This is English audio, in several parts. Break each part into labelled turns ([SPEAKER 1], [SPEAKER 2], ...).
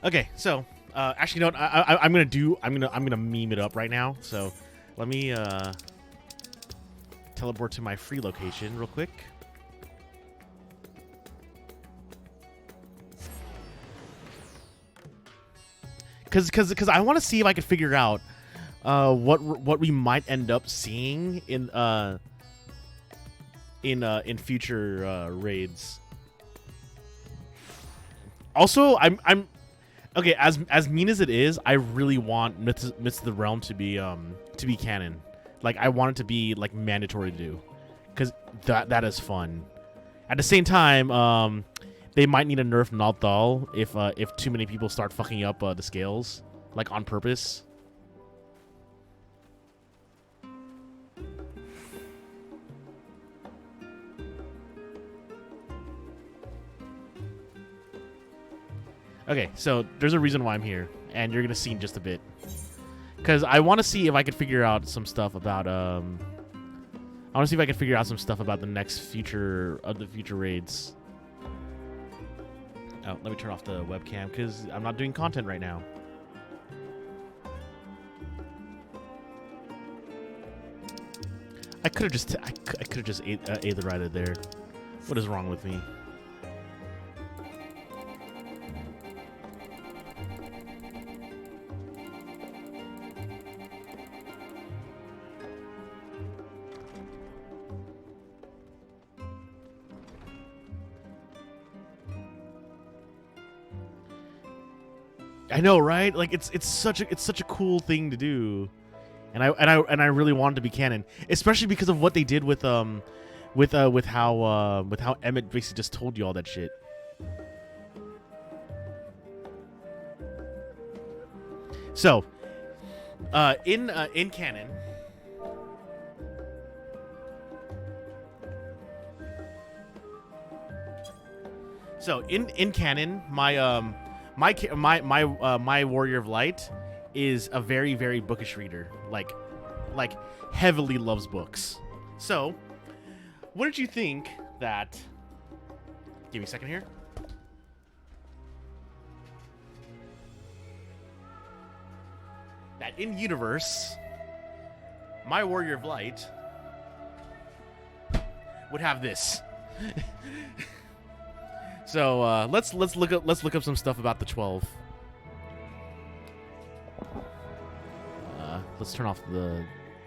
[SPEAKER 1] Okay, so actually, you know what? I'm gonna meme it up right now. So let me teleport to my free location real quick. Because I want to see if I can figure out what we might end up seeing in future raids. Also, I'm okay. As mean as it is, I really want Myths of the Realm to be canon. Like, I want it to be like mandatory to do, because that is fun. At the same time, they might need a nerf Nalthal if too many people start fucking up the scales, like on purpose. Okay, so there's a reason why I'm here, and you're gonna see in just a bit, because I want to see if I can figure out some stuff about I want to see if I can figure out some stuff about the next future raids. Oh, let me turn off the webcam because I'm not doing content right now. I could have just aetherized there. What is wrong with me? I know, right? Like it's such a cool thing to do, and I really wanted to be canon, especially because of what they did with how Emmett basically just told you all that shit. So, in canon, my Warrior of Light is a very, very bookish reader. Like heavily loves books. So, what did you think that? Give me a second here. That in universe, my Warrior of Light would have this. So let's look up some stuff about the 12. Let's turn off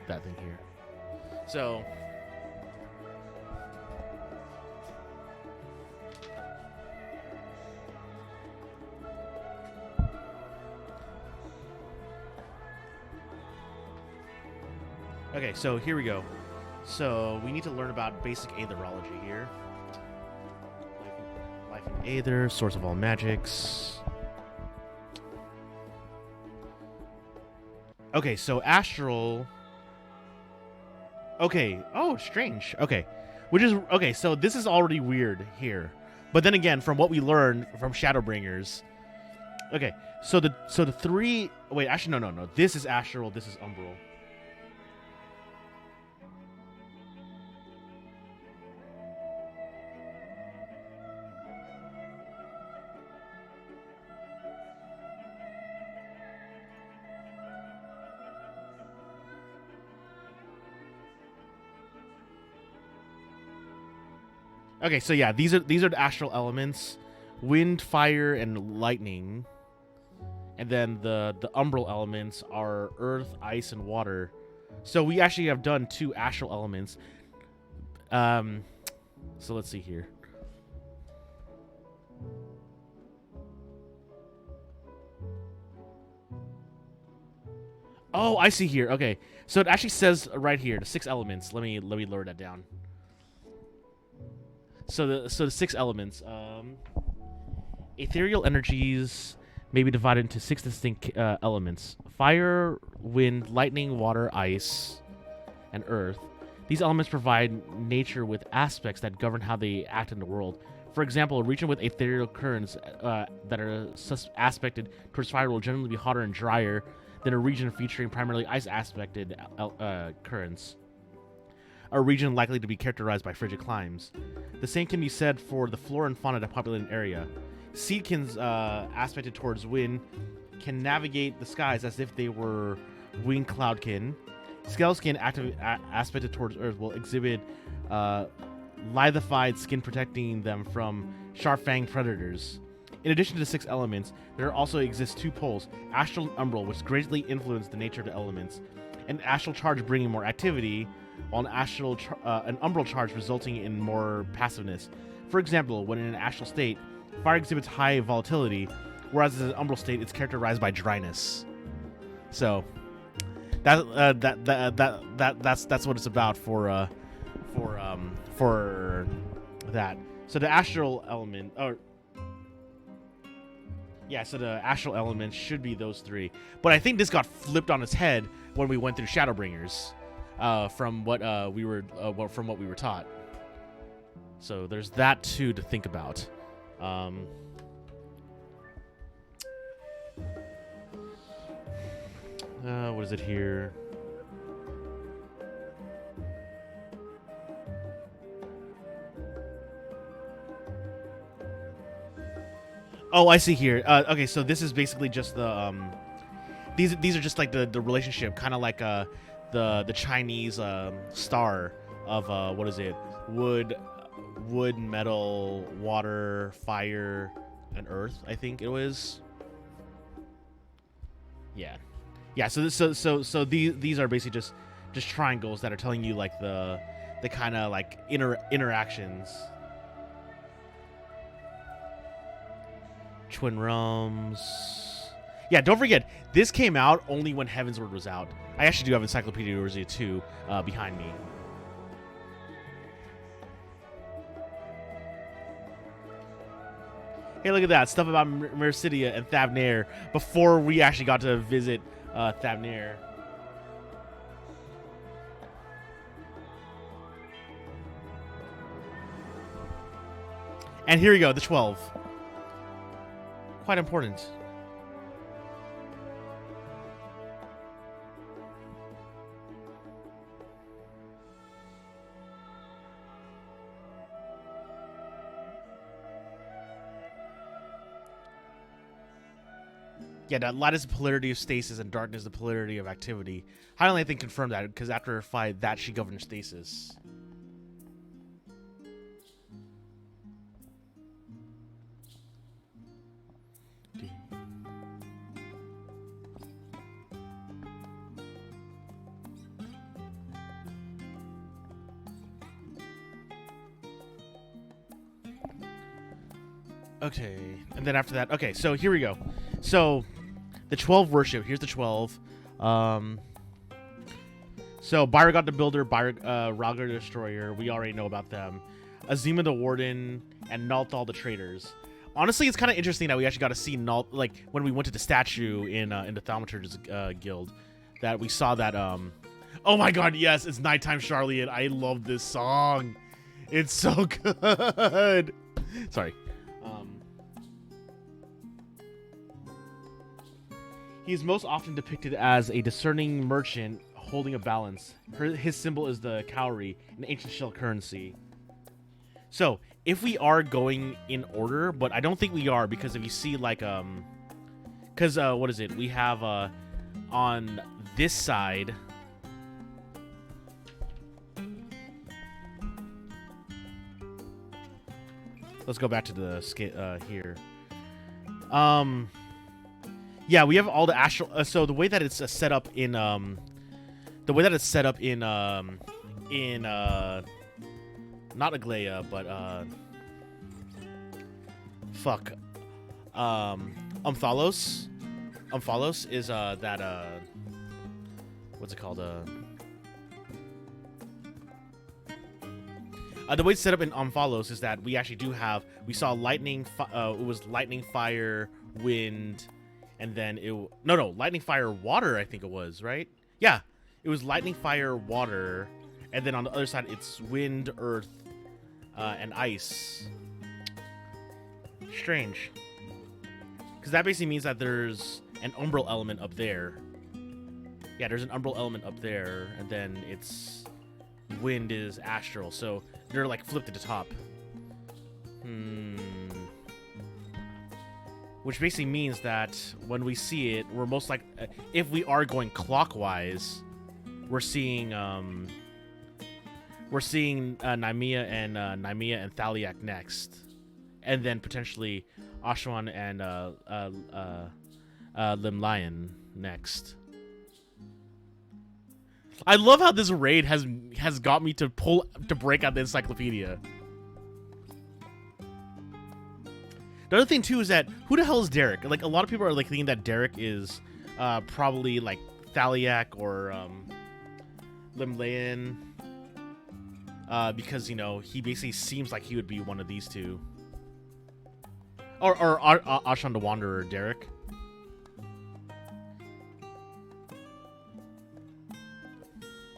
[SPEAKER 1] that thing here. So okay, so here we go. So we need to learn about basic aetherology here. Life in Aether, source of all magics. Okay, so astral. Okay. Oh, strange. Okay. Which is okay, so this is already weird here. But then again, from what we learned from Shadowbringers. Okay, so the three, wait, actually no. This is astral, this is umbral. Okay, so yeah, these are the astral elements: wind, fire, and lightning. And then the umbral elements are earth, ice, and water. So we actually have done 2 astral elements. So let's see here. Oh, I see here. Okay, so it actually says right here the 6 elements. Let me lower that down. So the 6 elements, ethereal energies may be divided into 6 distinct elements: fire, wind, lightning, water, ice, and earth. These elements provide nature with aspects that govern how they act in the world. For example, a region with ethereal currents that are aspected towards fire will generally be hotter and drier than a region featuring primarily ice aspected currents. A region likely to be characterized by frigid climes. The same can be said for the flora and fauna that populate an area. Seedkins, aspected towards wind, can navigate the skies as if they were winged cloudkin. Scaleskin, aspected towards Earth, will exhibit lithified skin protecting them from sharp-fanged predators. In addition to the 6 elements, there also exist 2 poles, astral and umbral, which greatly influence the nature of the elements, and astral charge bringing more activity, while an umbral charge resulting in more passiveness. For example, when in an astral state, fire exhibits high volatility, whereas in an umbral state, it's characterized by dryness. So that's what it's about for that. So the astral element, so the astral element should be those 3. But I think this got flipped on its head when we went through Shadowbringers, from what we were taught. So there's that too to think about. What is it here? Oh, I see here. Okay, so this is basically just the these are just like the relationship, kind of like the Chinese star of what is it? Wood, metal, water, fire, and earth. I think it was. Yeah. So these are basically just triangles that are telling you like the kind of like interactions. Twin realms. Yeah, don't forget, this came out only when Heavensward was out. I actually do have Encyclopedia Eorzea 2 behind me. Hey, look at that. Stuff about Mercidia and Thavnair before we actually got to visit Thavnair. And here we go, the 12. Quite important. Yeah, that light is the polarity of stasis and darkness the polarity of activity. Highly, I think, confirmed that, because after a fight, that she governs stasis. Okay, and then after that, okay, so here we go. So, the 12 worship. Here's the 12. So, Byragot the Builder, Raga the Destroyer. We already know about them. Azima the Warden, and Nalthal the Traders. Honestly, it's kind of interesting that we actually got to see Nalt, like, when we went to the statue in the Thaumaturge's Guild, that we saw that, oh my god, yes, it's Nighttime Charlian. I love this song. It's so good. Sorry. He is most often depicted as a discerning merchant holding a balance. His symbol is the cowrie, an ancient shell currency. So, if we are going in order, but I don't think we are, because if you see, like, because, what is it? We have, on this side, let's go back to the here. Yeah, we have all the astral. So the way that it's set up in not Aglaia, but Umphalos. Umphalos is that what's it called? The way it's set up in Umphalos is that we actually we saw lightning. It was lightning, fire, wind. And then lightning, fire, water, I think it was, right? Yeah, it was lightning, fire, water, and then on the other side, it's wind, earth, and ice. Strange. Because that basically means that there's an umbral element up there. Yeah, there's an umbral element up there, and then it's wind is astral, so they're like flipped at the top. which basically means that when we see it, we're most like, if we are going clockwise, we're seeing Nymea and Thaliak next, and then potentially Ashwan and Limlion next. I love how this raid has got me to break out the encyclopedia. The other thing too is that who the hell is Derek? Like, a lot of people are like thinking that Derek is probably like Thaliak or Limlayan, because, you know, he basically seems like he would be one of these two, or Ashan the Wanderer, Derek.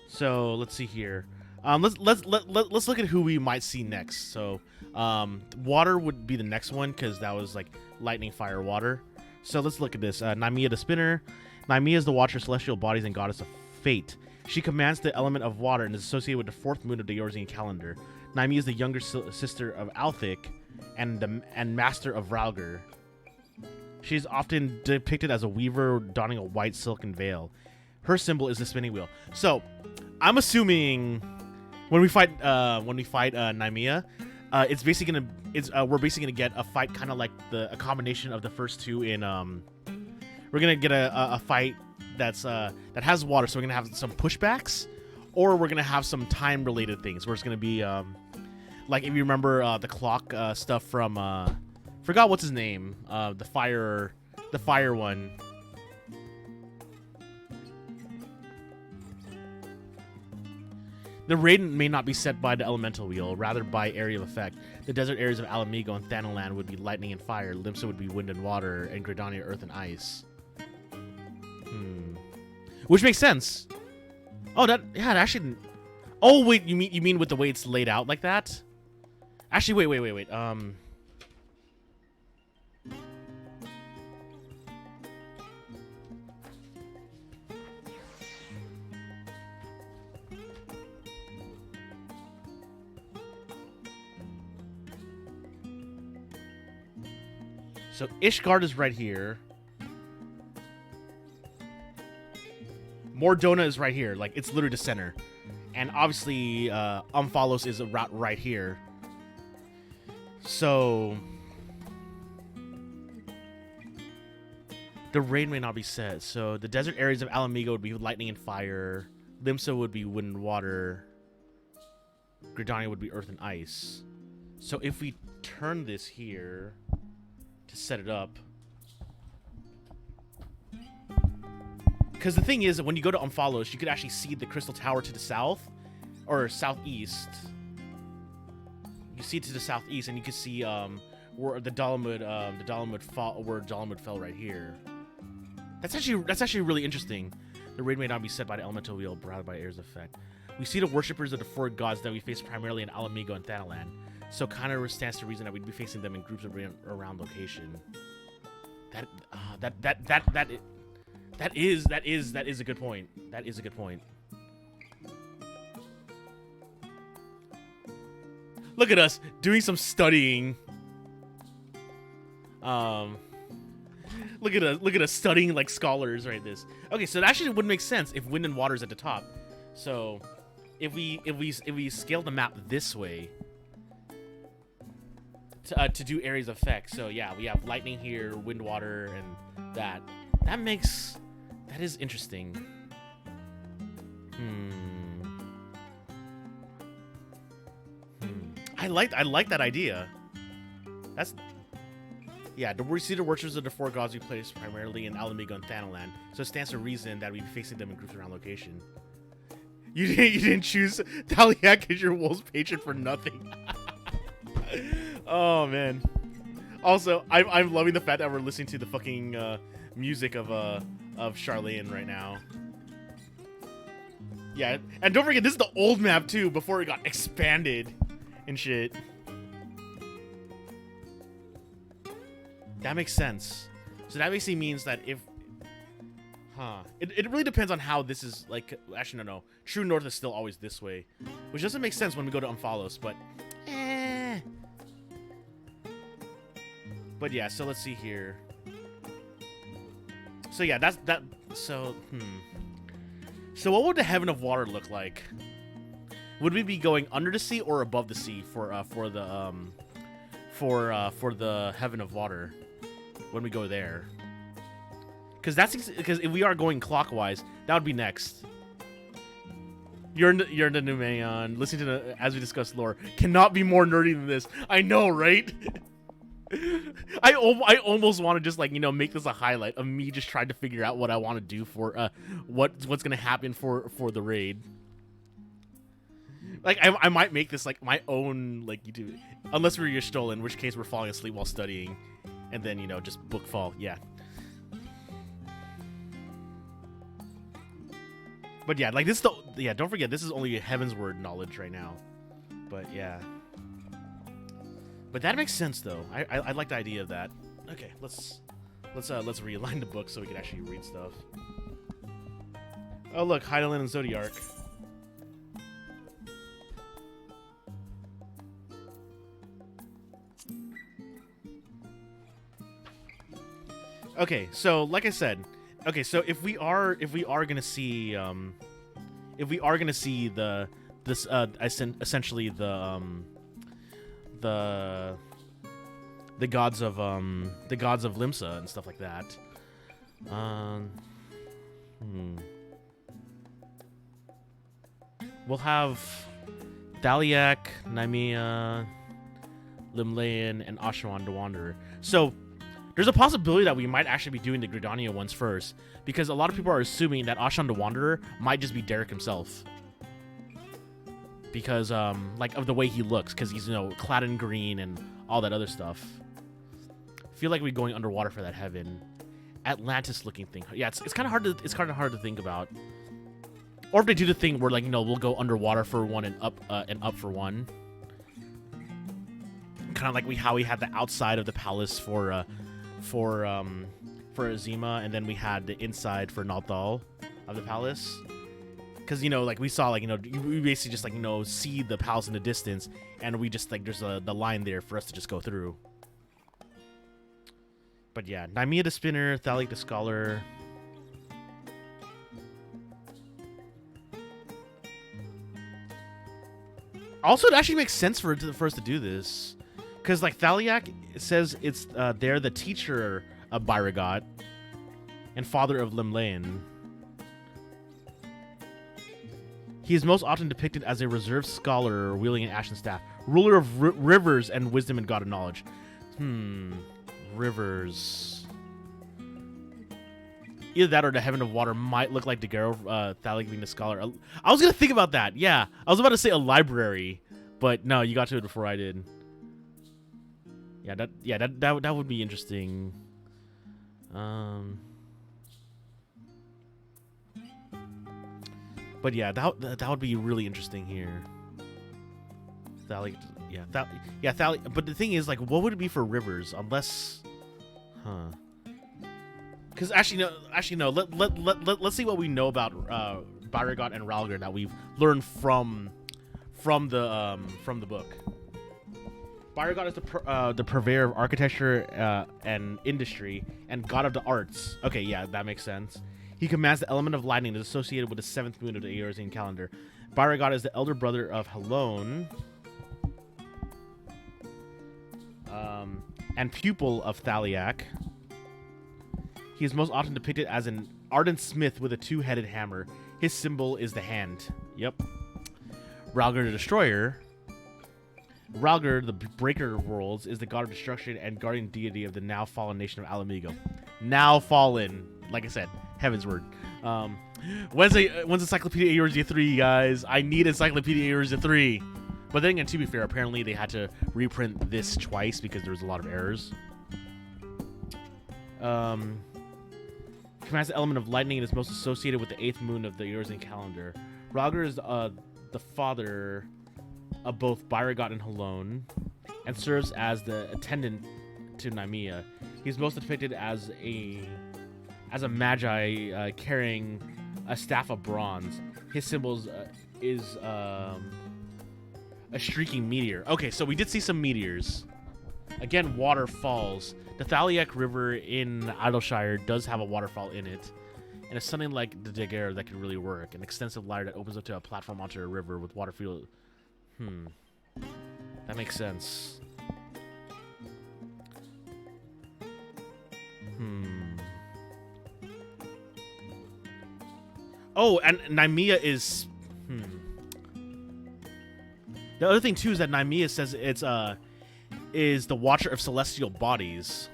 [SPEAKER 1] So let's see here. Let's look at who we might see next. So water would be the next one, because that was like lightning, fire, water. So let's look at this. Nymea the Spinner. Nymea is the watcher of celestial bodies and goddess of fate. She commands the element of water and is associated with the fourth moon of the Eorzean calendar. Nymea is the younger sister of Althic and master of Ralgr. She is often depicted as a weaver donning a white silken veil. Her symbol is the spinning wheel. So I'm assuming when we fight Nymea, it's basically gonna we're basically gonna get a fight kind of like a combination of the first two in we're gonna get a fight that's that has water, so we're gonna have some pushbacks, or we're gonna have some time related things where it's gonna be like, if you remember the clock stuff from forgot what's his name, the fire one. The raid may not be set by the elemental wheel, rather by area of effect. The desert areas of Alamigo and Thanalan would be lightning and fire, Limsa would be wind and water, and Gridania earth and ice. Which makes sense. Oh, that actually. Oh wait, you mean with the way it's laid out like that? Actually, wait. So Ishgard is right here. Mordona is right here. Like, it's literally the center. And obviously, Umphalos is a route right here. So the rain may not be set. So the desert areas of Alamigo would be lightning and fire. Limsa would be wind and water. Gridania would be earth and ice. So if we turn this here to set it up, because the thing is that when you go to Umphalos, you could actually see the Crystal Tower to the south or southeast. You see it to the southeast, and you can see where the Dalamud fell right here. That's actually really interesting. The raid may not be set by the elemental wheel, but rather by Air's effect. We see the worshippers of the four gods that we face primarily in Alamigo and Thanalan, so kind of stands to reason that we'd be facing them in groups around location. That is a good point. That is a good point. Look at us doing some studying. Look at us studying like scholars, right? This. Okay, so that actually would make sense if wind and water is at the top. So, if we scale the map this way to do areas of effect. So yeah, we have lightning here, wind, water, and that. That is interesting. I like that idea. Yeah, we see the worshippers of the four gods we place primarily in Alamigo and Thanalan, so it stands to reason that we'd be facing them in groups around location. You didn't choose Thaliak because you're Wolf's patron for nothing. Oh man. Also, I'm loving the fact that we're listening to the fucking music of Charlene right now. Yeah, and don't forget, this is the old map too, before it got expanded and shit. That makes sense. So that basically means that if... It really depends on how this is, like... Actually, no. True North is still always this way. Which doesn't make sense when we go to Umphalos, but... But yeah, so let's see here. So yeah, that's that. So So what would the heaven of water look like? Would we be going under the sea or above the sea for the heaven of water when we go there? Because if we are going clockwise, that would be next. You're in the Numeon. Listening to as we discuss lore cannot be more nerdy than this. I know, right? I almost want to just like make this a highlight of me just trying to figure out what I want to do for what's gonna happen for the raid. Like I might make this like my own like YouTube, unless we're Y'shtola, in which case we're falling asleep while studying, and then just book fall. Yeah. But yeah, like this don't forget this is only Heaven's Word knowledge right now. But yeah. But that makes sense though. I like the idea of that. Okay, let's realign the book so we can actually read stuff. Oh look, Hydaelyn and Zodiark. Okay, so like I said, okay, so if we are gonna see essentially the gods of Limsa and stuff like that. We'll have Thaliak, Nymea, Limlaean, and Ashawan the Wanderer. So there's a possibility that we might actually be doing the Gridania ones first, because a lot of people are assuming that Ashawan the Wanderer might just be Derek himself. Because like of the way he looks, because he's clad in green and all that other stuff. I feel like we're going underwater for that heaven. Atlantis looking thing. Yeah, it's kind of hard to think about. Or if they do the thing where like we'll go underwater for one and up for one. Kind of like how we had the outside of the palace for Azima, and then we had the inside for Nalthal of the palace. Because like we saw we basically just see the palace in the distance, and we just there's the line there for us to just go through. But yeah, Nymea the Spinner, Thaliak the Scholar. Also, it actually makes sense for us to do this, because like Thaliak says it's they're the teacher of Byragot and father of Limlaean. He is most often depicted as a reserved scholar wielding an ashen staff, ruler of rivers and wisdom and god of knowledge. Rivers. Either that or the heaven of water might look like Daguerre, Thaliak being the scholar. I was gonna think about that. Yeah, I was about to say a library, but no, you got to it before I did. Yeah, that would be interesting. But yeah, that would be really interesting here. Thaliak, Thaliak. But the thing is, like, what would it be for rivers? Unless, Because actually no. Let's see what we know about Byragot and Ralgar that we've learned from the book. Byragot is the purveyor of architecture and industry and god of the arts. Okay, yeah, that makes sense. He commands the element of lightning that is associated with the 7th moon of the Eorzean calendar. Byragot is the elder brother of Helon, and pupil of Thaliak. He is most often depicted as an ardent smith with a 2-headed hammer. His symbol is the hand. Yep. Ralgar the Destroyer. Ralgar, the breaker of worlds, is the god of destruction and guardian deity of the now fallen nation of Alamigo. Now fallen. Like I said, Heaven's Word. When's Encyclopedia Eorzea 3, guys? I need Encyclopedia Eorzea 3. But then again, to be fair, apparently they had to reprint this twice because there was a lot of errors. Commands the element of lightning and is most associated with the 8th moon of the Eorzean calendar. Ralgar is the father of both Byragot and Helon, and serves as the attendant to Nymea. He's most depicted as a magi carrying a staff of bronze. His symbol is a streaking meteor. Okay, so we did see some meteors. Again, waterfalls. The Thaliak River in Idleshire does have a waterfall in it. And it's something like the Daguerre that could really work. An extensive ladder that opens up to a platform onto a river with water field. That makes sense. Oh, and Nymea is... The other thing, too, is that Nymea says it's, is the Watcher of Celestial Bodies.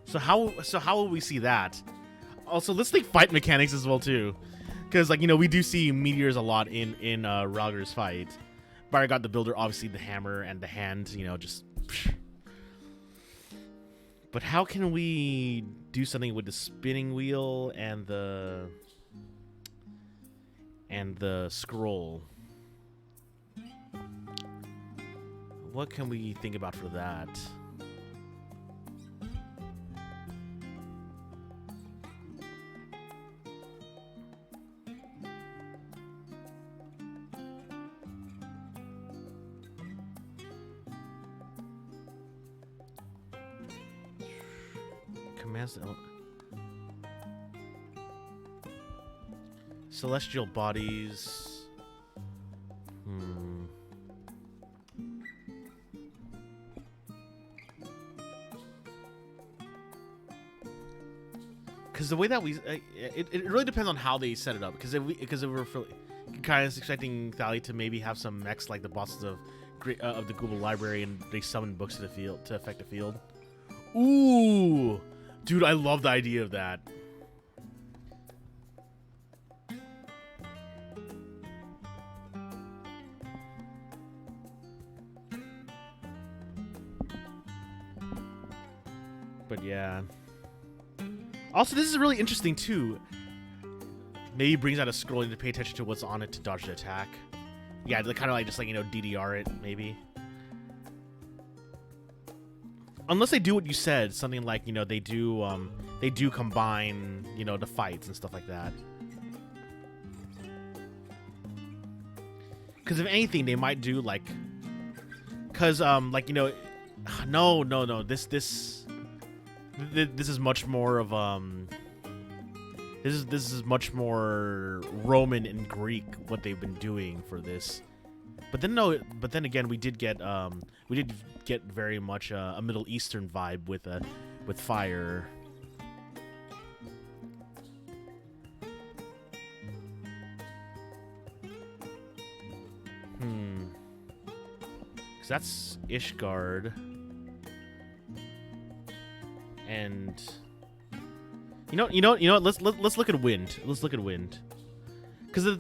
[SPEAKER 1] So how will we see that? Also, let's think fight mechanics as well, too. Because, like, you know, we do see meteors a lot in Raghr's fight. Baragat the Builder, obviously the hammer and the hand, you know, just... But how can we do something with the spinning wheel and the scroll? What can we think about for that? Commands celestial bodies. Because the way that we, it really depends on how they set it up. Because if we're kind of expecting Thali to maybe have some mechs like the bosses of the Google Library, and they summon books to the field to affect the field. Ooh, dude, I love the idea of that. But yeah. Also, this is really interesting too. Maybe brings out a scroll and to pay attention to what's on it to dodge the attack. Yeah, kind of like just like, you know, DDR it maybe. Unless they do what you said, something like, you know, they do combine, you know, the fights and stuff like that. Because if anything, they might do like, like, you know, no, this is much more of this is much more Roman and Greek what they've been doing for this. But then again, we did get very much a Middle Eastern vibe with fire. Cause that's Ishgard. And you know. Let's look at wind. Let's look at wind, because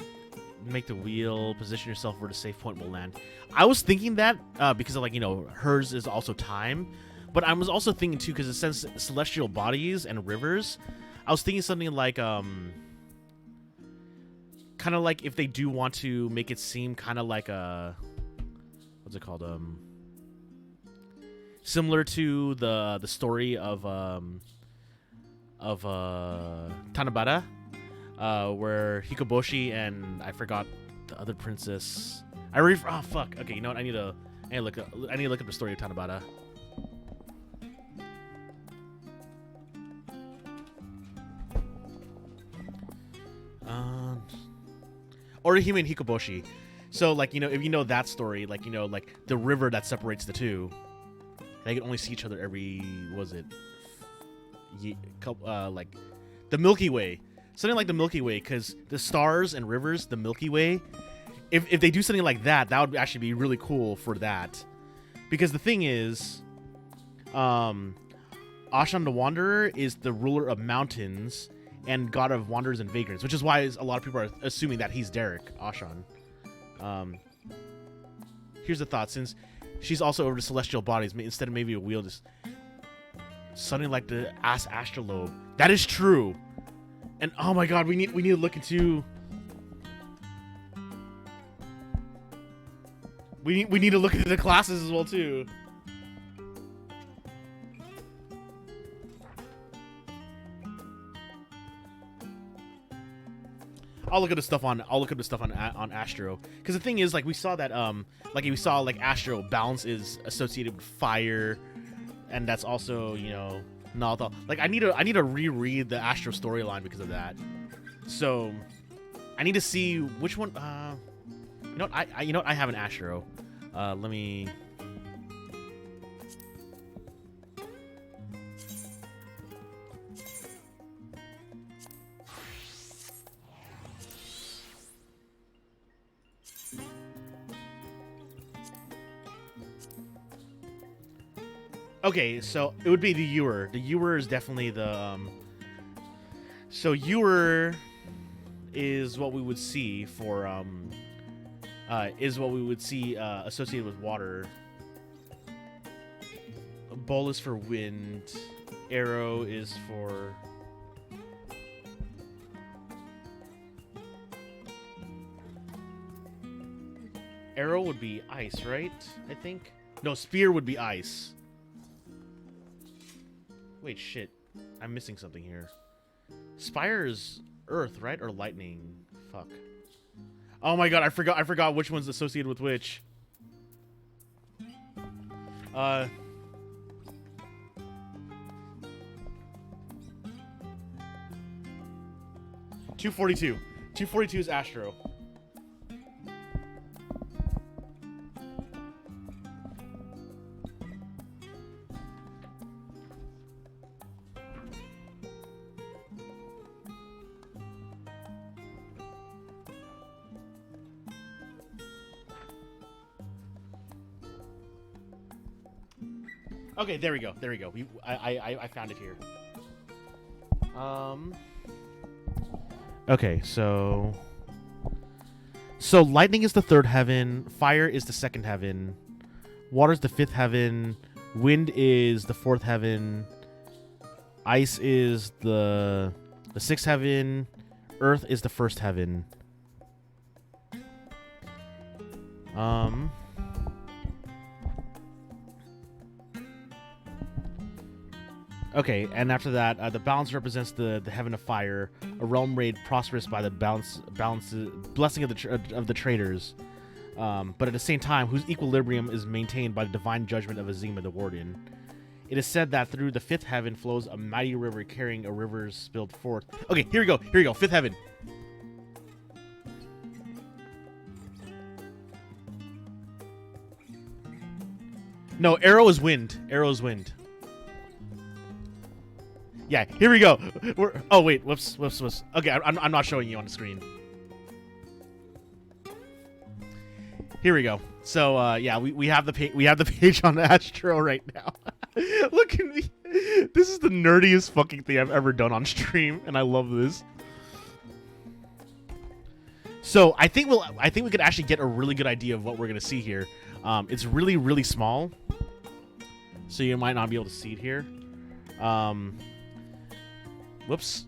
[SPEAKER 1] make the wheel, position yourself where the safe point will land. I was thinking that because of, like, you know, hers is also time, but I was also thinking too, because it says celestial bodies and rivers. I was thinking something like kind of like if they do want to make it seem kind of like a what's it called similar to the story of Tanabata, where Hikoboshi and I forgot the other princess. Oh fuck. Okay, you know what? I need to look up the story of Tanabata. Orihime and Hikoboshi. So, like, you know, if you know that story, like, you know, like the river that separates the two. They can only see each other every, like, the Milky Way. Something like the Milky Way, because the stars and rivers, the Milky Way, if they do something like that, that would actually be really cool for that. Because the thing is, Ashan the Wanderer is the ruler of mountains and god of wanderers and vagrants, which is why a lot of people are assuming that he's Derek, Ashan. Here's the thought, since she's also over the celestial bodies, instead of maybe a wheel, just something like the astrolabe. That is true. And oh my god, we need to look into. We need to look into the classes as well too. I'll look up the stuff on Astro, because the thing is, like, we saw that like Astro balance is associated with fire, and that's also, you know, not all, like, I need to reread the Astro storyline because of that. So I need to see which one. You know what, I have an Astro. Let me. Okay, so it would be the Ewer. The Ewer is definitely the so Ewer is what we would see for associated with water. Bowl is for wind. Arrow is for Arrow would be ice, right? I think. No, spear would be ice. Wait, shit. I'm missing something here. Spire is earth, right? Or lightning? Fuck. Oh my god, I forgot which one's associated with which. 242. 242 is Astro. Okay, there we go. There we go. I found it here. Okay, so lightning is the third heaven, fire is the second heaven, water is the fifth heaven, wind is the fourth heaven, ice is the sixth heaven, earth is the first heaven. Okay, and after that, the balance represents the heaven of fire, a realm made prosperous by the blessing of the traders, but at the same time, whose equilibrium is maintained by the divine judgment of Azima the Warden. It is said that through the fifth heaven flows a mighty river carrying a river's spilled forth. Okay, here we go. Here we go. Fifth heaven. No, arrow is wind. Arrow is wind. Yeah, here we go. Oh wait, whoops. Okay, I'm not showing you on the screen. Here we go. So yeah, we have the page on Astro right now. Look at me. This is the nerdiest fucking thing I've ever done on stream, and I love this. So I think we could actually get a really good idea of what we're gonna see here. It's really small, so you might not be able to see it here. Whoops.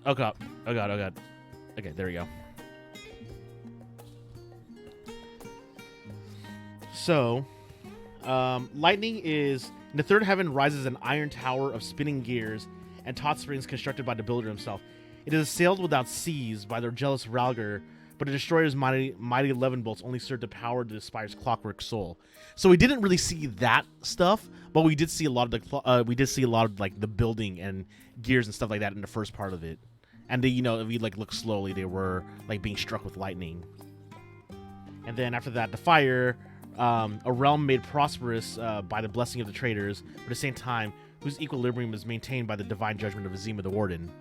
[SPEAKER 1] Oh god. Okay, there we go. So, lightning is... In the third heaven rises an iron tower of spinning gears and taut springs constructed by the builder himself. It is assailed without seas by their jealous Ralgar, but the destroyer's mighty 11 bolts only serve to power the spire's clockwork soul. So we didn't really see that stuff, but we did see a lot of like the building and gears and stuff like that in the first part of it. And they, you know, if we like look slowly, they were like being struck with lightning. And then after that, the fire, a realm made prosperous by the blessing of the traders, but at the same time, whose equilibrium is maintained by the divine judgment of Azima the Warden.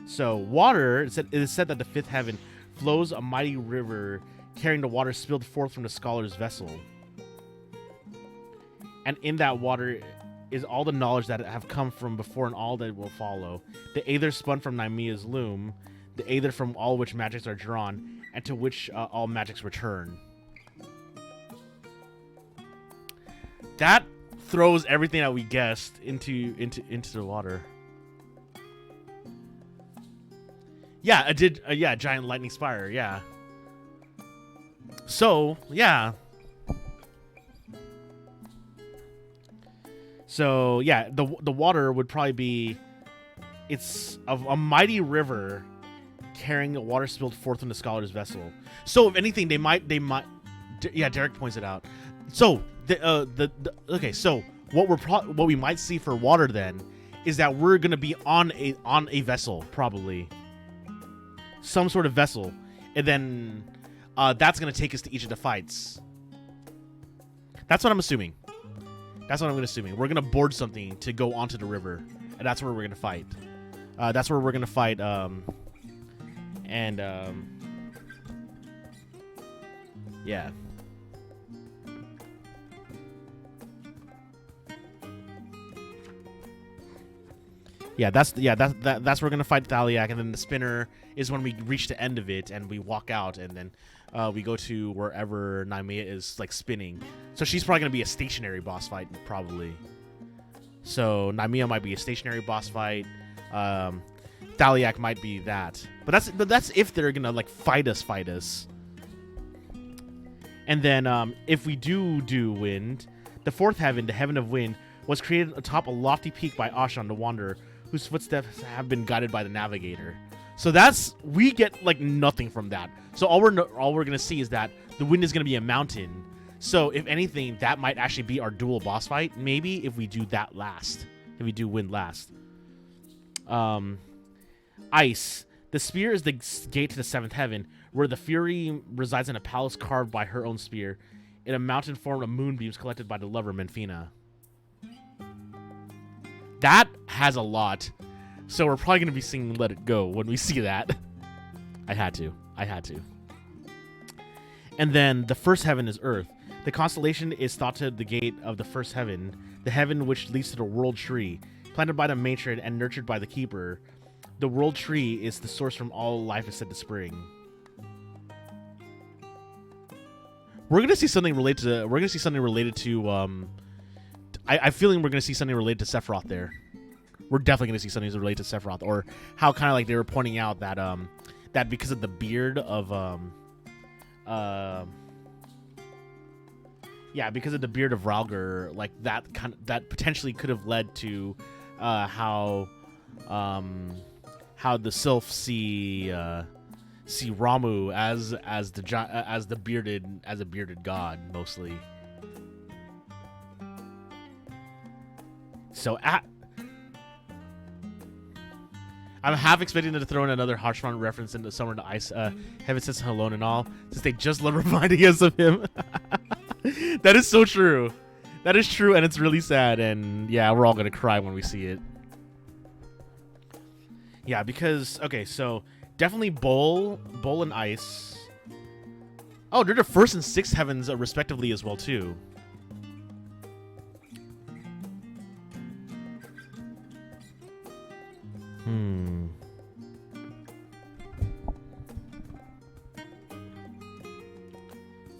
[SPEAKER 1] So water, it is said that the fifth heaven flows a mighty river carrying the water spilled forth from the scholar's vessel. And in that water is all the knowledge that have come from before and all that will follow. The aether spun from Nymea's loom, the aether from all which magics are drawn, and to which all magics return. That throws everything that we guessed into the water. Yeah, I did. Yeah, giant lightning spire. Yeah. So yeah. So yeah, the water would probably be, it's a mighty river carrying a water spilled forth from the scholar's vessel. So if anything, they might. Yeah, Derek points it out. So okay. So what we might see for water then is that we're gonna be on a vessel, probably some sort of vessel, and then that's gonna take us to each of the fights. That's what I'm assuming. That's what I'm assuming. We're gonna board something to go onto the river, and that's where we're gonna fight. That's where we're gonna fight. Yeah. That's where we're gonna fight Thaliak, and then the spinner is when we reach the end of it and we walk out, and then we go to wherever Naimea is like spinning. So she's probably gonna be a stationary boss fight, probably. So Naimea might be a stationary boss fight. Thaliak might be that, but that's if they're gonna like fight us. And then if we do wind, the fourth heaven, the heaven of wind, was created atop a lofty peak by Ashan the Wanderer, whose footsteps have been guided by the Navigator. So we get like nothing from that. So all we're gonna see is that the wind is gonna be a mountain. So if anything, that might actually be our dual boss fight. Maybe if we do that last, if we do wind last. Ice. The spear is the gate to the seventh heaven, where the Fury resides in a palace carved by her own spear, in a mountain formed of moonbeams collected by the lover Menfina. That has a lot, so we're probably gonna be singing "Let It Go" when we see that. I had to. And then the first heaven is Earth. The constellation is thought to the gate of the first heaven, the heaven which leads to the world tree, planted by the matron and nurtured by the keeper. The world tree is the source from all life is said to spring. We're gonna see something related to. I feeling we're gonna see something related to Sephiroth there. We're definitely gonna see something related to Sephiroth, or how kind of like they were pointing out that that because of the beard of because of the beard of Ralgar, like that potentially could have led to how the Sylph see Ramu as a bearded god mostly. So I'm half expecting them to throw in another Harshman reference into Summer in the Ice, Heaven Sits Alone and all, since they just love reminding us of him. That is so true. That is true, and it's really sad, and yeah, we're all gonna cry when we see it. Yeah, because, okay, so definitely Bowl and Ice. Oh, they're the first and sixth heavens respectively as well, too.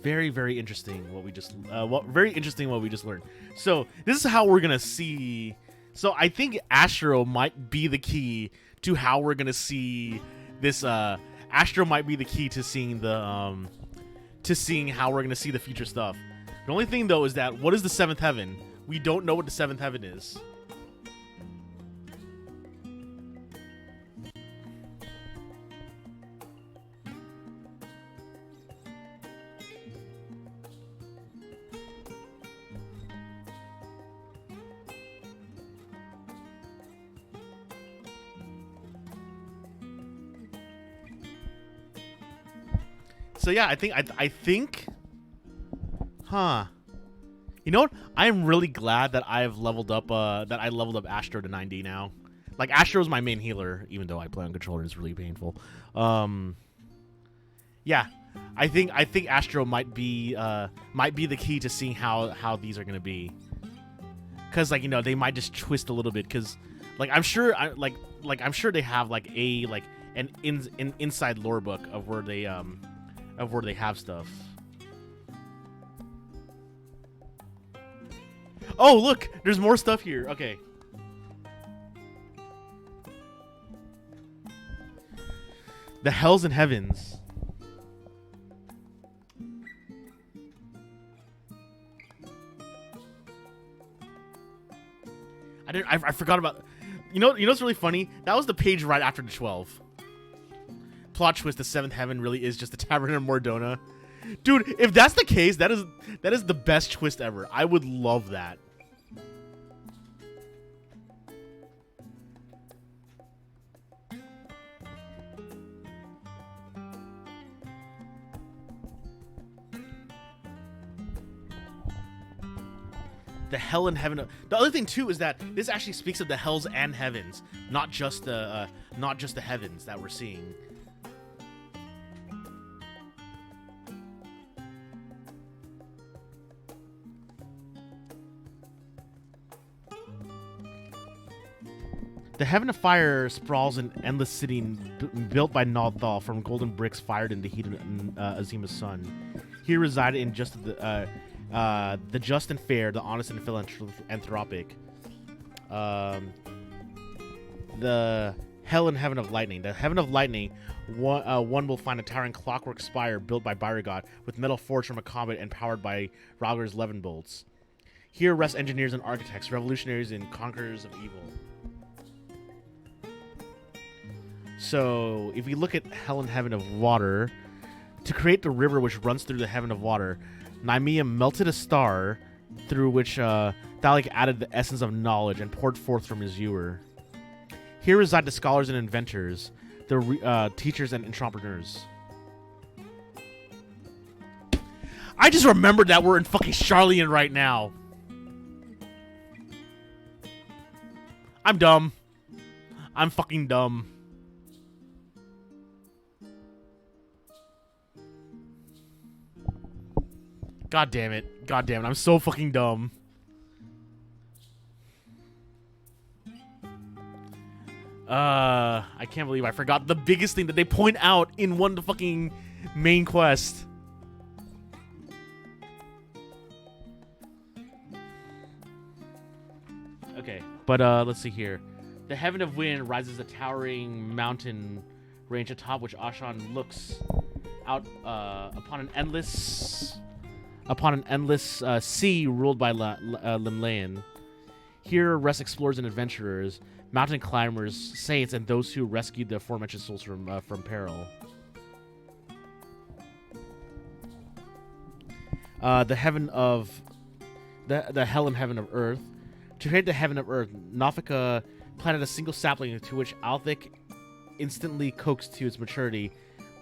[SPEAKER 1] Very, very interesting what we just learned. So this is how we're gonna see. So I think Astro might be the key to how we're gonna see this. Astro might be the key to seeing how we're gonna see the future stuff. The only thing though is that what is the seventh heaven? We don't know what the seventh heaven is. So yeah, I think, you know what? I'm really glad that I've leveled up. That I leveled up Astro to 90 now. Like Astro is my main healer, even though I play on controller, it's really painful. Yeah, I think Astro might be the key to seeing how these are gonna be. Cause like they might just twist a little bit. Cause like I'm sure they have like an inside lore book of where they have stuff. Oh, look! There's more stuff here. Okay. The Hells and Heavens. I forgot about... You know what's really funny? That was the page right after the 12. Plot twist: the seventh heaven really is just the Tavern in Mordona. Dude, if that's the case, that is the best twist ever. I would love that. The hell and heaven. The other thing too is that this actually speaks of the hells and heavens, not just the heavens that we're seeing. The Heaven of Fire sprawls an endless city built by Nalthal from golden bricks fired in the heat of Azima's sun. Here resided in just the just and fair, the honest and philanthropic. The Hell and Heaven of Lightning. The Heaven of Lightning, one will find a towering clockwork spire built by Byragod with metal forged from a comet and powered by Rauger's Levin bolts. Here rest engineers and architects, revolutionaries and conquerors of evil. So, if we look at Hell and Heaven of Water, to create the river which runs through the Heaven of Water, Naimea melted a star through which Thalik added the essence of knowledge and poured forth from his ewer. Here reside the scholars and inventors, the teachers and entrepreneurs. I just remembered that we're in fucking Charlian right now. I'm dumb. I'm fucking dumb. God damn it. God damn it. I'm so fucking dumb. I can't believe I forgot the biggest thing that they point out in one of the fucking main quest. Okay, but let's see here. The Heaven of Wind rises a towering mountain range atop which Ashan looks out upon an endless sea ruled by Limlayan. Here rest explorers and adventurers, mountain climbers, saints, and those who rescued the aforementioned souls from peril. The Heaven of the Hell and Heaven of Earth. To create the Heaven of Earth, Nafika planted a single sapling to which Althic instantly coaxed to its maturity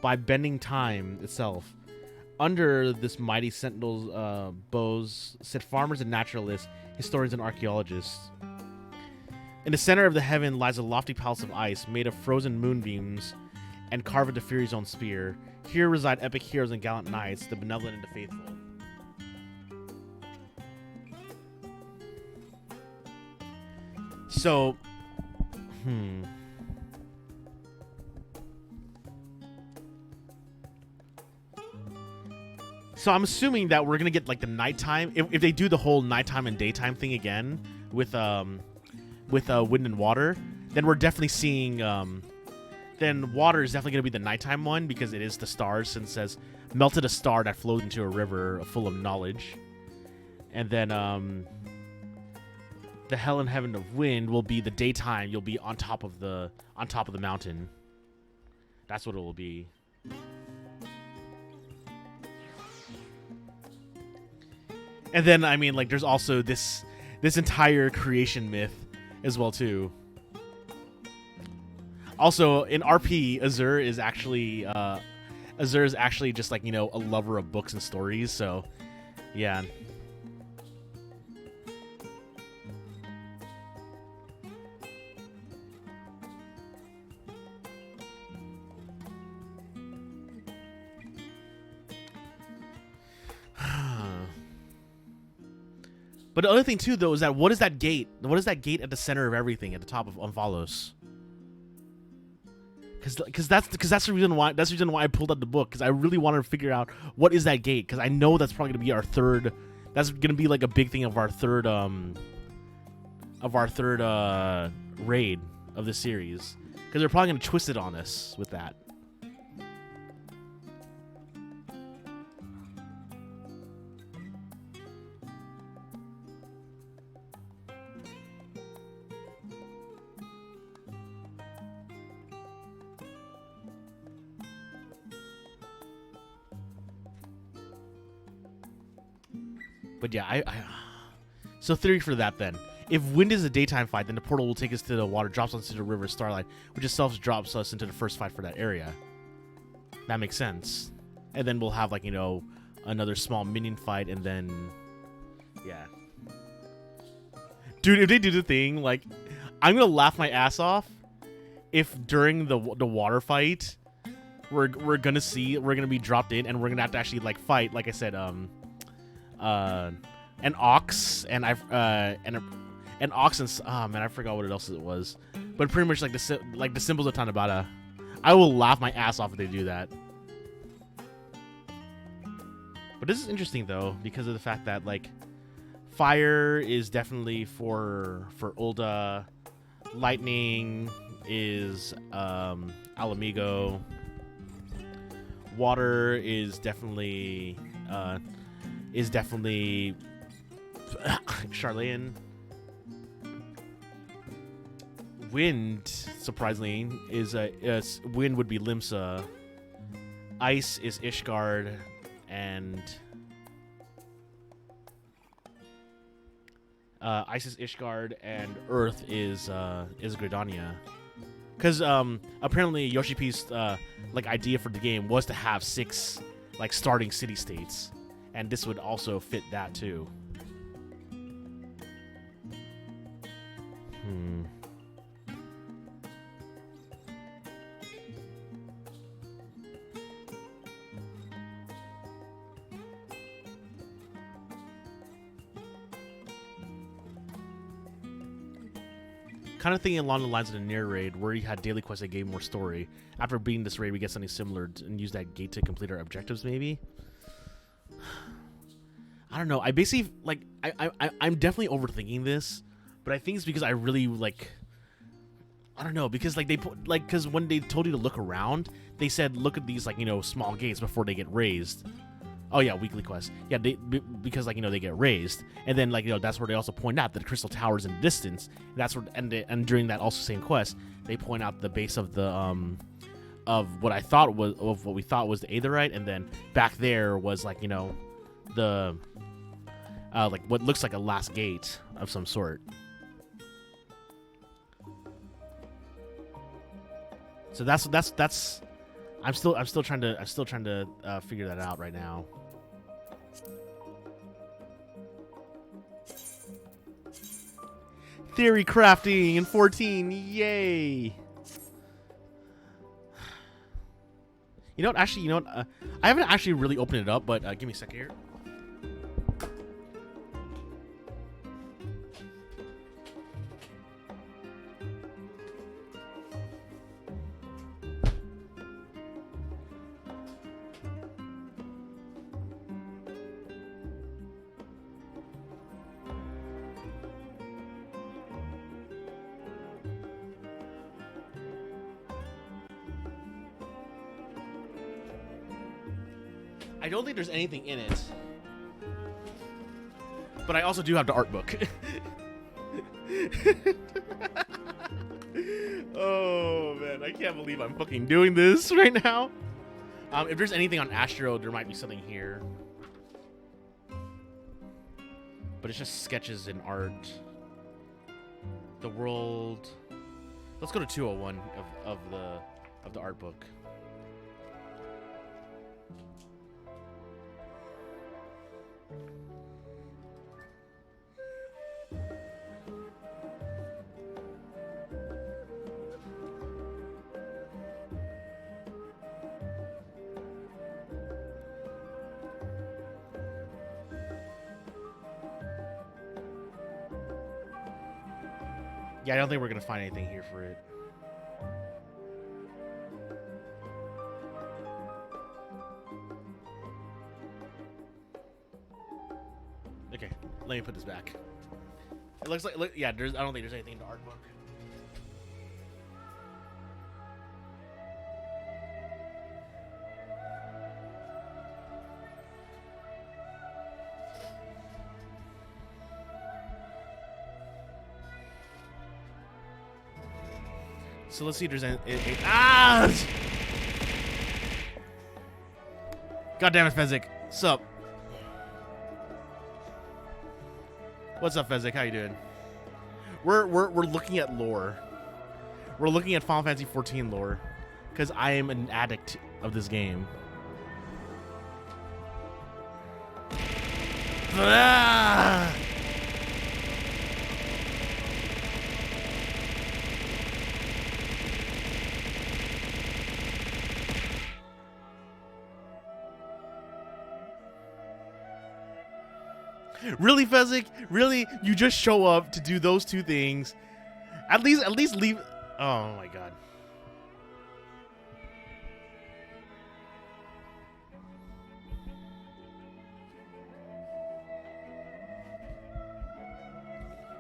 [SPEAKER 1] by bending time itself. Under this mighty sentinel's bows sit farmers and naturalists, historians and archaeologists. In the center of the heaven lies a lofty palace of ice made of frozen moonbeams and carved into Fury's own spear. Here reside epic heroes and gallant knights, the benevolent and the faithful. So, So I'm assuming that we're gonna get like the nighttime. If they do the whole nighttime and daytime thing again with wind and water, then we're definitely seeing. Then water is definitely gonna be the nighttime one because it is the stars, since it says melted a star that flowed into a river full of knowledge, and then the Hell and Heaven of Wind will be the daytime. You'll be on top of the mountain. That's what it will be. And then, I mean, like, there's also this entire creation myth as well, too. Also, in RP, Azur is actually just, like, you know, a lover of books and stories, so, yeah. But the other thing too, though, is that what is that gate? What is that gate at the center of everything, at the top of Umphalos? Because that's the reason why I pulled out the book, because I really wanted to figure out what is that gate, because I know that's probably gonna be our third. That's gonna be like a big thing of our third raid of the series, because they're probably gonna twist it on us with that. But yeah, so theory for that then. If wind is a daytime fight, then the portal will take us to the water, drops us into the river Starlight, which itself drops us into the first fight for that area. That makes sense. And then we'll have, like, you know, another small minion fight, and then, yeah. Dude, if they do the thing, like, I'm gonna laugh my ass off if during the water fight, we're gonna be dropped in, and we're gonna have to actually, like, fight, like I said, an ox, and an ox, and man, I forgot what else it was, but pretty much like the symbols of Tanabata. I will laugh my ass off if they do that. But this is interesting though, because of the fact that, like, fire is definitely for Ulda, lightning is Alamigo, water is definitely Charlayan. Wind, surprisingly, is wind would be Limsa. Ice is Ishgard, and ice is Ishgard, and earth is Gridania. Because apparently Yoshi P's like idea for the game was to have 6 like starting city states, and this would also fit that too. Kind of thinking along the lines of the Nier raid, where you had daily quests that gave more story. After beating this raid, we get something similar and use that gate to complete our objectives, maybe? I don't know. I basically, like, I'm definitely overthinking this, but I think it's because I really, like, I don't know, because, like, because when they told you to look around, they said, look at these, like, you know, small gates before they get raised. Oh yeah, weekly quest. Yeah, because, like, you know, they get raised, and then, like, you know, that's where they also point out that the crystal tower's in the distance. That's where, and during that also same quest, they point out the base of the of what we thought was the Aetherite, and then back there was, like, you know, the like what looks like a last gate of some sort. So that's I'm still trying to figure that out right now. Theory crafting in 14, yay! You know what? Actually, you know what? I haven't actually really opened it up, but give me a second here. I don't think there's anything in it, but I also do have the art book. Oh man, I can't believe I'm fucking doing this right now. If there's anything on Astro, there might be something here, but it's just sketches and art. The world. Let's go to 201 of the art book. Yeah, I don't think we're gonna find anything here for it. Okay, let me put this back. It looks like, yeah, I don't think there's anything in the art book. So let's see if there's any. Ah! God damn it, Fezzik. Sup? What's up, Fezzik? How you doing? We're looking at lore. We're looking at Final Fantasy XIV lore because I am an addict of this game. Ah! Really, Fezzik? Really? You just show up to do those two things? At least leave. Oh my god.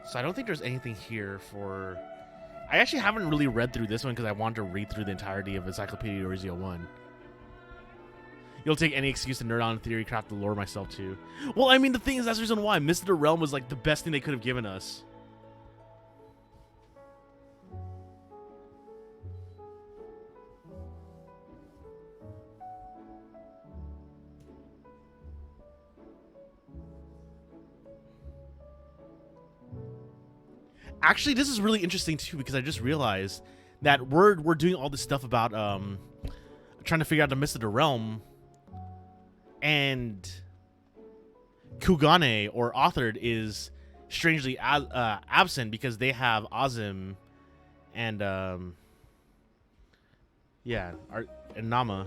[SPEAKER 1] So I don't think there's anything here for... I actually haven't really read through this one because I wanted to read through the entirety of Encyclopedia Eorzea 1. You'll take any excuse to nerd on theory, craft the lore myself too. Well, I mean, the thing is, that's the reason why Mist of the Realm was like the best thing they could have given us. Actually, this is really interesting too because I just realized that we're doing all this stuff about trying to figure out the Mist of the Realm, and Kugane or Authored is strangely absent because they have Azim and and Nama.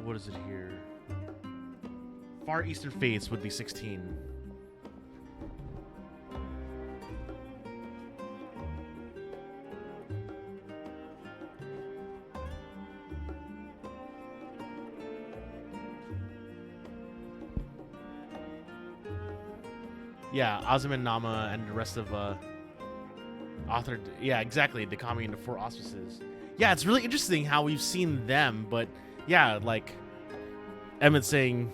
[SPEAKER 1] What is it here? Far Eastern Fates would be 16. Yeah, Azim and Nama and the rest of Authored. Yeah, exactly. Dakami and the Four Auspices. Yeah, it's really interesting how we've seen them, but yeah, like Emmett saying,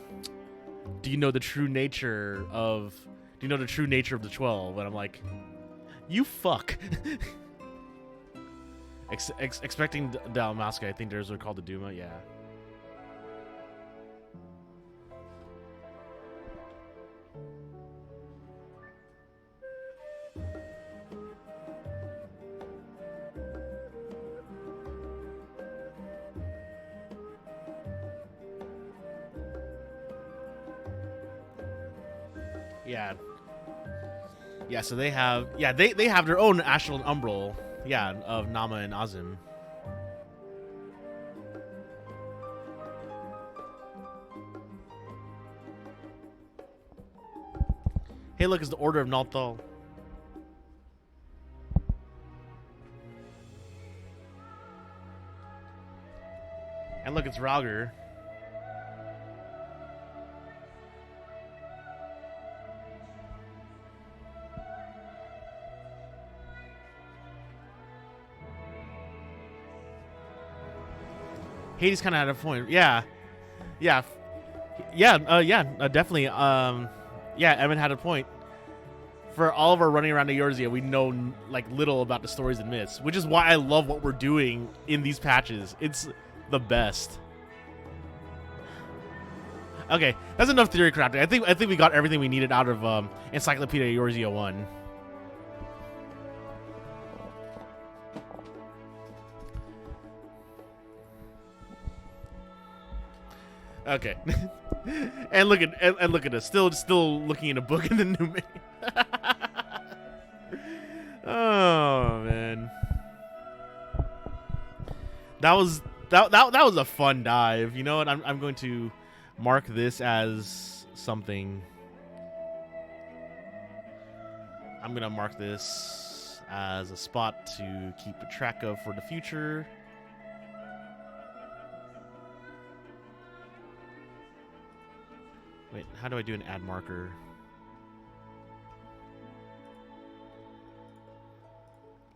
[SPEAKER 1] do you know the true nature of the 12? And I'm like, you fuck. Expecting Dalmasca, I think theirs were called the Duma, yeah. Yeah, so they have they have their own astral and umbral, of Nama and Azim. Hey, look, it's the Order of Nalthal. And look, it's Rauger. Hades kind of had a point. Definitely. Evan had a point. For all of our running around Eorzea, we know like little about the stories and myths, which is why I love what we're doing in these patches. It's the best. Okay, that's enough theory crafting. I think we got everything we needed out of Encyclopedia Eorzea 1. Okay, and look at us, still looking in a book in the new main. Oh man, that was a fun dive. You know what? I'm going to mark this as something. I'm gonna mark this as a spot to keep track of for the future. Wait, how do I do an add marker?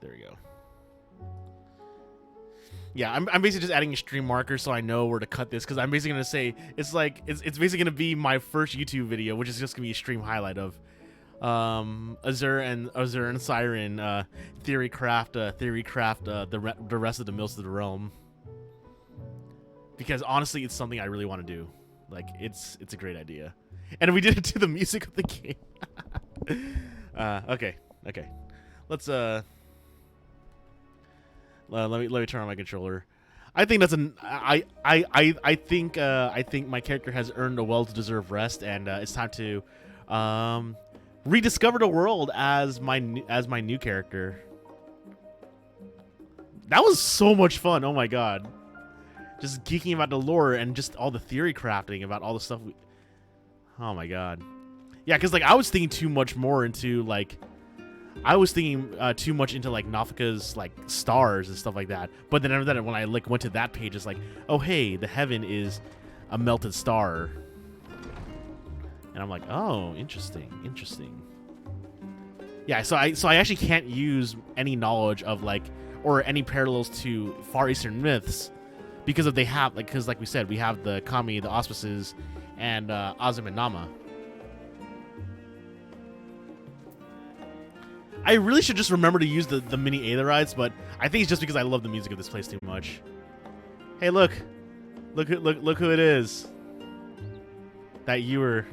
[SPEAKER 1] There we go. Yeah, I'm basically just adding a stream marker so I know where to cut this, because I'm basically gonna say it's basically gonna be my first YouTube video, which is just gonna be a stream highlight of Azure and Siren theory craft the rest of the Mills of the Realm, because honestly it's something I really want to do. Like it's a great idea, and we did it to the music of the game. Okay, let's let me turn on my controller. I think that's I think my character has earned a well-deserved rest, and it's time to rediscover the world as my new character. That was so much fun. Oh my god. Just geeking about the lore and just all the theory crafting about all the stuff oh my god. Yeah, because like I was thinking too much more into like too much into like Nafika's like stars and stuff like that. But then when I like went to that page, it's like, oh hey, the heaven is a melted star. And I'm like, oh, interesting. Yeah, so I actually can't use any knowledge of like or any parallels to Far Eastern myths because of because like we said, we have the Kami, the auspices, and Azim and Nama. I really should just remember to use the mini Aetherites, but I think it's just because I love the music of this place too much. Hey, look who it is. That you were.